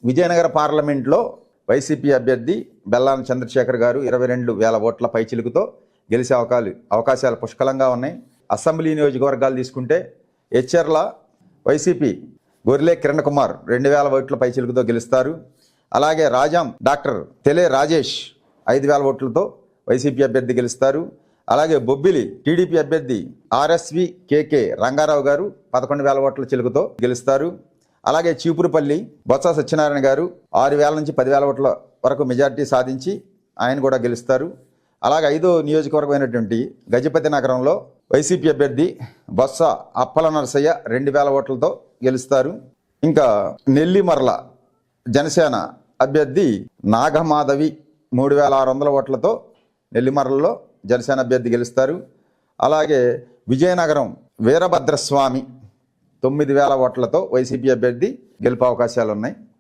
విజయనగర పార్లమెంట్లో వైసీపీ అభ్యర్థి బెల్లాన చంద్రశేఖర్ గారు 22,000 ఓట్ల పైచిలుకుతో గెలిచే అవకాశాలు పుష్కలంగా ఉన్నాయి. అసెంబ్లీ నియోజకవర్గాలు తీసుకుంటే ఎచ్చెర్ల వైసీపీ గొర్రెలే కిరణ్ కుమార్ 2,000 ఓట్ల పైచిలుకుతో గెలుస్తారు. అలాగే రాజాం డాక్టర్ తెలే రాజేష్ 5,000 ఓట్లతో వైసీపీ అభ్యర్థి గెలుస్తారు. అలాగే బొబ్బిలి టీడీపీ అభ్యర్థి ఆర్ఎస్వి కేకే రంగారావు గారు 11,000 ఓట్ల చిలుకుతో గెలుస్తారు. అలాగే చీపురుపల్లి బొత్స సత్యనారాయణ గారు 6,000 నుంచి 10,000 ఓట్ల వరకు మెజార్టీ సాధించి ఆయన కూడా గెలుస్తారు. అలాగే 5వ నియోజకవర్గం అయినటువంటి గజపతి నగరంలో వైసీపీ అభ్యర్థి బొత్స అప్పల నరసయ్య 2,000 ఓట్లతో గెలుస్తారు. ఇంకా నెల్లిమర్ల జనసేన అభ్యర్థి నాగమాధవి 3,600 ఓట్లతో నెల్లిమర్లలో జనసేన అభ్యర్థి గెలుస్తారు. అలాగే విజయనగరం వీరభద్రస్వామి 9,000 ఓట్లతో వైసీపీ అభ్యర్థి గెలుపు అవకాశాలు ఉన్నాయి.